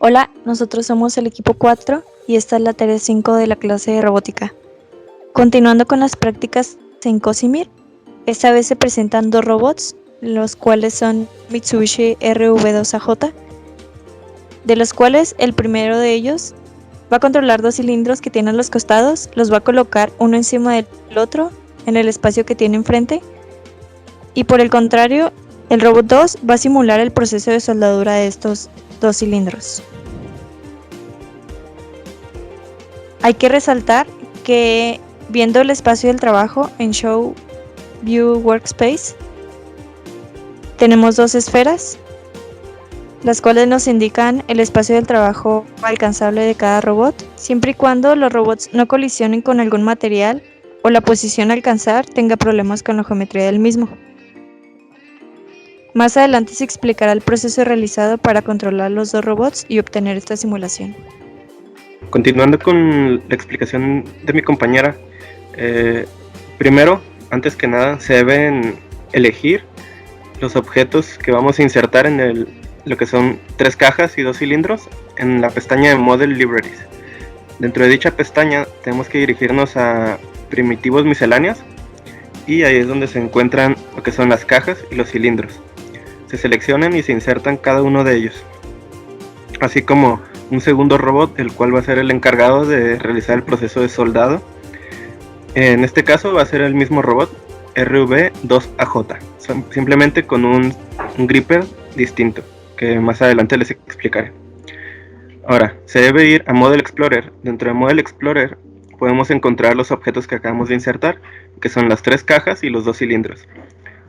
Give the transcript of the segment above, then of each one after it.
Hola, nosotros somos el equipo 4 y esta es la tarea 5 de la clase de robótica. Continuando con las prácticas en Cosimir, esta vez se presentan dos robots, los cuales son Mitsubishi RV2AJ, de los cuales el primero de ellos va a controlar dos cilindros que tienen a los costados, los va a colocar uno encima del otro en el espacio que tiene enfrente, y por el contrario, el robot 2 va a simular el proceso de soldadura de estos dos cilindros. Hay que resaltar que viendo el espacio del trabajo en Show View Workspace, tenemos dos esferas, las cuales nos indican el espacio del trabajo alcanzable de cada robot, siempre y cuando los robots no colisionen con algún material o la posición a alcanzar tenga problemas con la geometría del mismo. Más adelante se explicará el proceso realizado para controlar los dos robots y obtener esta simulación. Continuando con la explicación de mi compañera, primero, antes que nada, se deben elegir los objetos que vamos a insertar en lo que son 3 cajas y 2 cilindros en la pestaña de Model Libraries. Dentro de dicha pestaña tenemos que dirigirnos a primitivos misceláneos y ahí es donde se encuentran lo que son las cajas y los cilindros. Se seleccionan y se insertan cada uno de ellos, así como un segundo robot, el cual va a ser el encargado de realizar el proceso de soldado. En este caso va a ser el mismo robot RV2AJ, simplemente con un gripper distinto, que más adelante les explicaré. Ahora, se debe ir a Model Explorer. Dentro de Model Explorer podemos encontrar los objetos que acabamos de insertar, que son las 3 cajas y los 2 cilindros.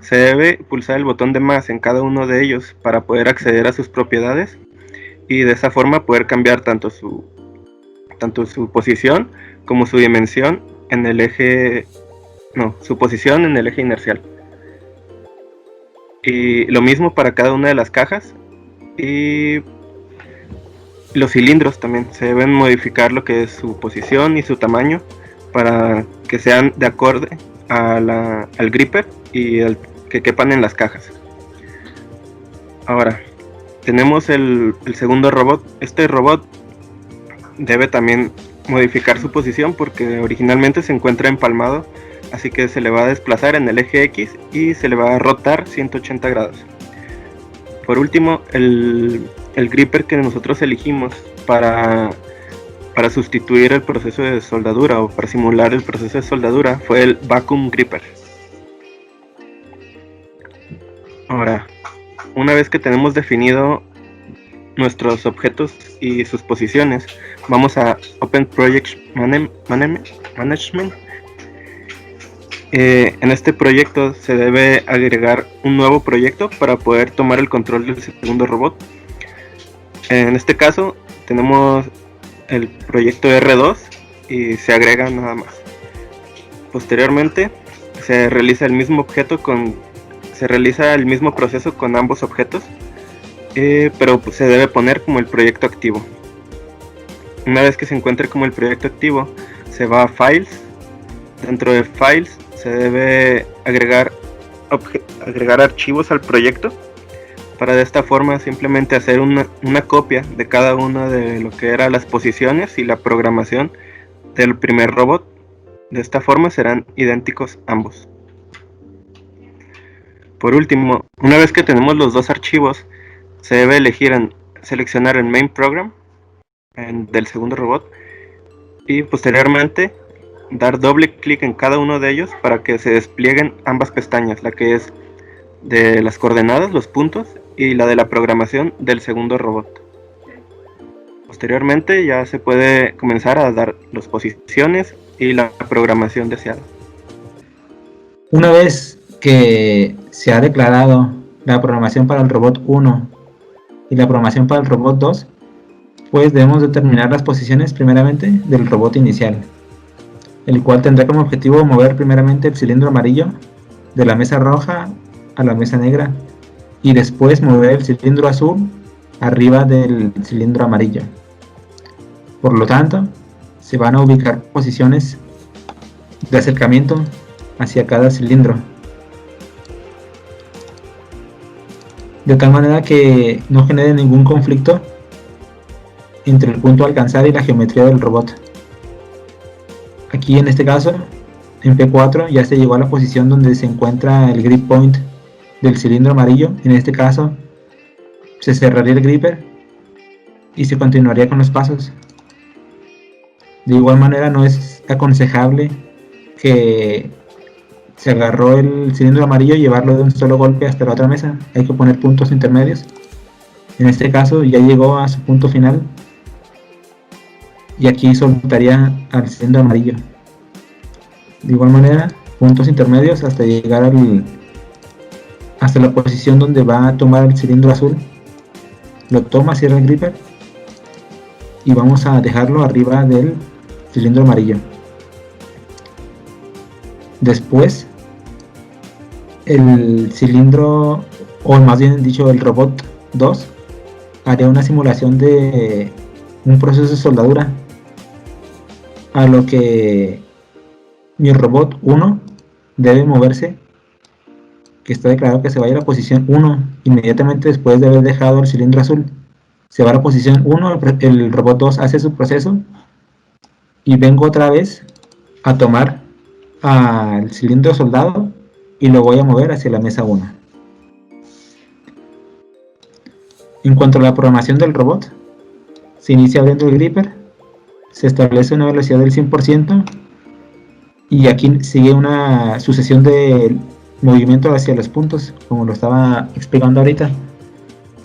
Se debe pulsar el botón de más en cada uno de ellos para poder acceder a sus propiedades y de esa forma poder cambiar tanto su posición como su dimensión en el eje, su posición en el eje inercial. Y lo mismo para cada una de las cajas, y los cilindros también se deben modificar lo que es su posición y su tamaño para que sean de acorde al gripper y que quepan en las cajas. Ahora tenemos el segundo robot. Este robot debe también modificar su posición porque originalmente se encuentra empalmado, así que se le va a desplazar en el eje X y se le va a rotar 180 grados. Por último, el gripper que nosotros elegimos para sustituir el proceso de soldadura o para simular el proceso de soldadura fue el Vacuum Gripper. Ahora, una vez que tenemos definido nuestros objetos y sus posiciones, vamos a Open Project Management. En este proyecto se debe agregar un nuevo proyecto para poder tomar el control del segundo robot. En este caso tenemos el proyecto R2 y se agrega nada más. Posteriormente se realiza el mismo proceso con ambos objetos, pero pues, se debe poner como el proyecto activo. Una vez que se encuentre como el proyecto activo, se va a Files. Dentro de Files se debe agregar archivos al proyecto para de esta forma simplemente hacer una copia de cada una de lo que eran las posiciones y la programación del primer robot. De esta forma serán idénticos ambos. Por último, una vez que tenemos los dos archivos, se debe seleccionar el main program del segundo robot y posteriormente dar doble clic en cada uno de ellos para que se desplieguen ambas pestañas, la que es de las coordenadas, los puntos, y la de la programación del segundo robot. Posteriormente ya se puede comenzar a dar las posiciones y la programación deseada. Una vez que se ha declarado la programación para el robot 1 y la programación para el robot 2, pues debemos determinar las posiciones primeramente del robot inicial, el cual tendrá como objetivo mover primeramente el cilindro amarillo de la mesa roja a la mesa negra y después mover el cilindro azul arriba del cilindro amarillo. Por lo tanto, se van a ubicar posiciones de acercamiento hacia cada cilindro, de tal manera que no genere ningún conflicto entre el punto a alcanzar y la geometría del robot. Aquí en este caso, en P4 ya se llegó a la posición donde se encuentra el grip point del cilindro amarillo. En este caso se cerraría el gripper y se continuaría con los pasos. De igual manera, no es aconsejable que se agarró el cilindro amarillo y llevarlo de un solo golpe hasta la otra mesa. Hay que poner puntos intermedios. En este caso ya llegó a su punto final y aquí soltaría al cilindro amarillo. De igual manera, puntos intermedios hasta llegar hasta la posición donde va a tomar el cilindro azul. Lo toma, cierra el gripper y vamos a dejarlo arriba del cilindro amarillo. Después el cilindro, o más bien dicho el robot 2, haré una simulación de un proceso de soldadura, a lo que mi robot 1 debe moverse, que está declarado que se vaya a la posición 1 inmediatamente después de haber dejado el cilindro azul. Se va a la posición 1, el robot 2 hace su proceso y vengo otra vez a tomar al cilindro soldado y lo voy a mover hacia la mesa 1. En cuanto a la programación del robot, se inicia abriendo el gripper, se establece una velocidad del 100% y aquí sigue una sucesión de movimiento hacia los puntos, como lo estaba explicando ahorita.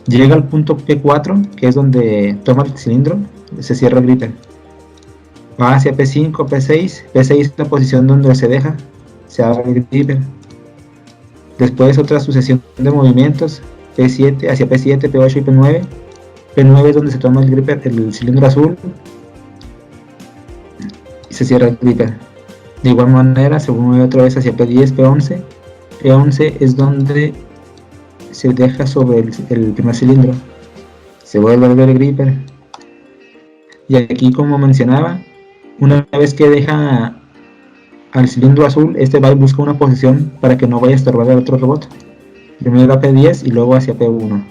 Llega al punto P4, que es donde toma el cilindro, se cierra el gripper. Va hacia P5, P6, P6 es la posición donde se deja, se abre el gripper. Después otra sucesión de movimientos, P7 hacia P7, P8 y P9. P9 es donde se toma el gripper, el cilindro azul, y se cierra el gripper. De igual manera se mueve otra vez hacia P10, P11. P11 es donde se deja sobre el primer cilindro, se vuelve a ver el gripper. Y aquí, como mencionaba, una vez que deja al cilindro azul, este va y busca una posición para que no vaya a estorbar al otro robot. Primero a P10 y luego hacia P1.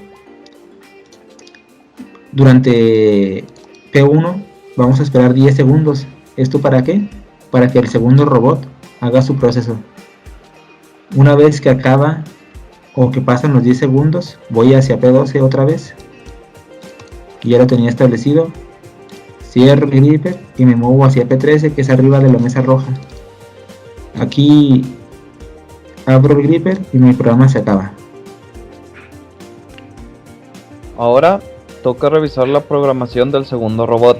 Durante P1 vamos a esperar 10 segundos. ¿Esto para qué? Para que el segundo robot haga su proceso. Una vez que acaba o que pasan los 10 segundos, voy hacia P12 otra vez, que ya lo tenía establecido. Cierro el gripper y me muevo hacia P13, que es arriba de la mesa roja. Aquí abro el gripper y mi programa se acaba. Ahora toca revisar la programación del segundo robot.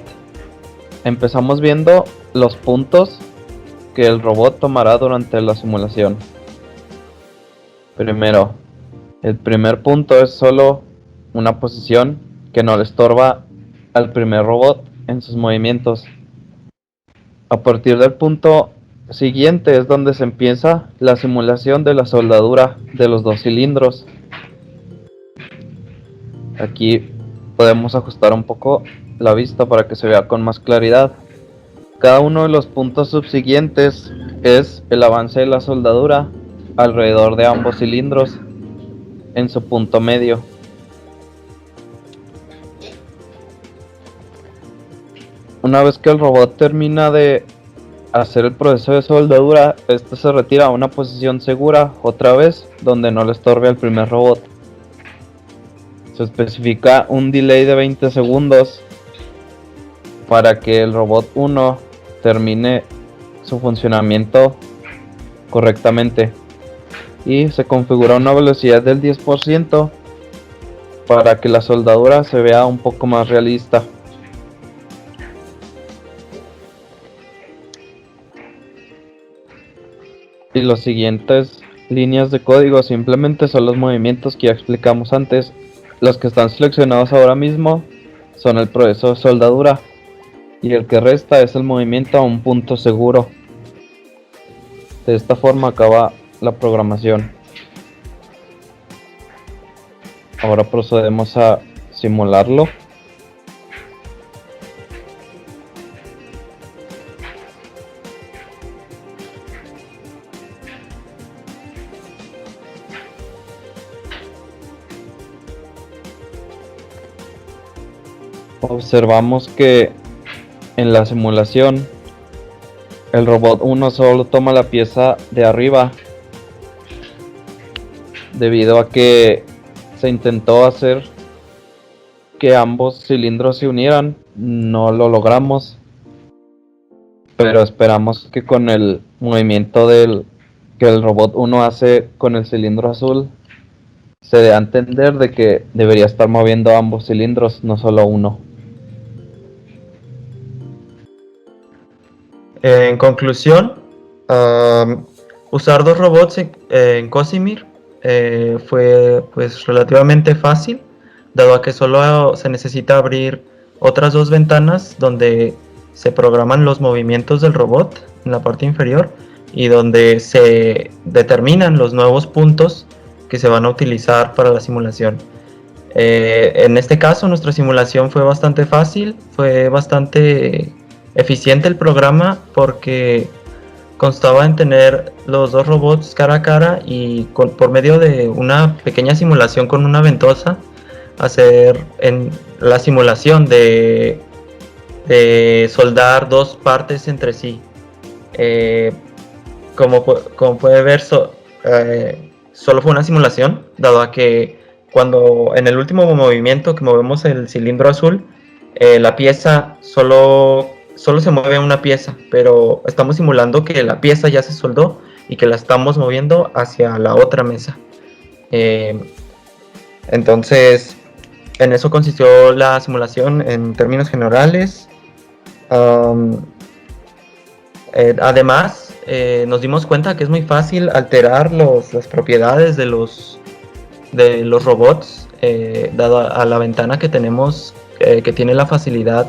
Empezamos viendo los puntos que el robot tomará durante la simulación. Primero, el primer punto es solo una posición que no le estorba al primer robot en sus movimientos. A partir del punto siguiente es donde se empieza la simulación de la soldadura de los dos cilindros. Aquí podemos ajustar un poco la vista para que se vea con más claridad. Cada uno de los puntos subsiguientes es el avance de la soldadura alrededor de ambos cilindros en su punto medio. Una vez que el robot termina de hacer el proceso de soldadura, este se retira a una posición segura otra vez donde no le estorbe al primer robot. Se especifica un delay de 20 segundos para que el robot 1 termine su funcionamiento correctamente, y se configura una velocidad del 10% para que la soldadura se vea un poco más realista. Y las siguientes líneas de código simplemente son los movimientos que ya explicamos antes. Los que están seleccionados ahora mismo son el proceso de soldadura, y el que resta es el movimiento a un punto seguro. De esta forma acaba la programación. Ahora procedemos a simularlo. observamos que en la simulación el robot 1 solo toma la pieza de arriba, debido a que se intentó hacer que ambos cilindros se unieran. No lo logramos, pero esperamos que con el movimiento que el robot 1 hace con el cilindro azul se dé a entender de que debería estar moviendo ambos cilindros, no solo uno. En conclusión, usar dos robots en Cosimir fue pues relativamente fácil, dado a que solo se necesita abrir otras dos ventanas donde se programan los movimientos del robot en la parte inferior y donde se determinan los nuevos puntos que se van a utilizar para la simulación. En este caso nuestra simulación fue bastante fácil, fue bastante eficiente el programa porque constaba en tener los dos robots cara a cara y por medio de una pequeña simulación con una ventosa hacer en la simulación de soldar dos partes entre sí. Como puede ver, solo fue una simulación, dado a que cuando en el último movimiento que movemos el cilindro azul, la pieza solo se mueve una pieza, pero estamos simulando que la pieza ya se soldó y que la estamos moviendo hacia la otra mesa. Entonces, en eso consistió la simulación en términos generales. Además, nos dimos cuenta que es muy fácil alterar las propiedades de los robots, dado a la ventana que tenemos, que tiene la facilidad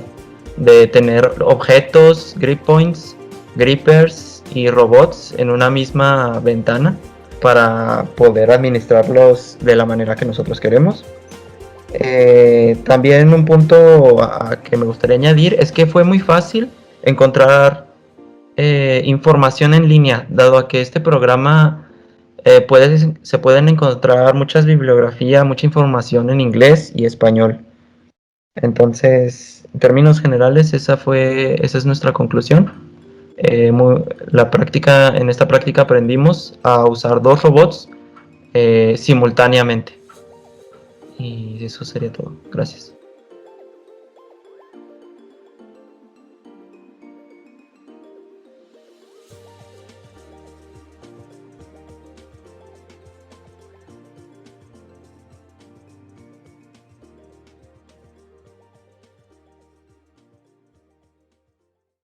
de tener objetos, grip points, grippers y robots en una misma ventana para poder administrarlos de la manera que nosotros queremos. También un punto que me gustaría añadir es que fue muy fácil encontrar información en línea, dado a que este programa se pueden encontrar muchas bibliografías, mucha información en inglés y español. Entonces, en términos generales, esa es nuestra conclusión. En esta práctica aprendimos a usar dos robots simultáneamente. Y eso sería todo. Gracias.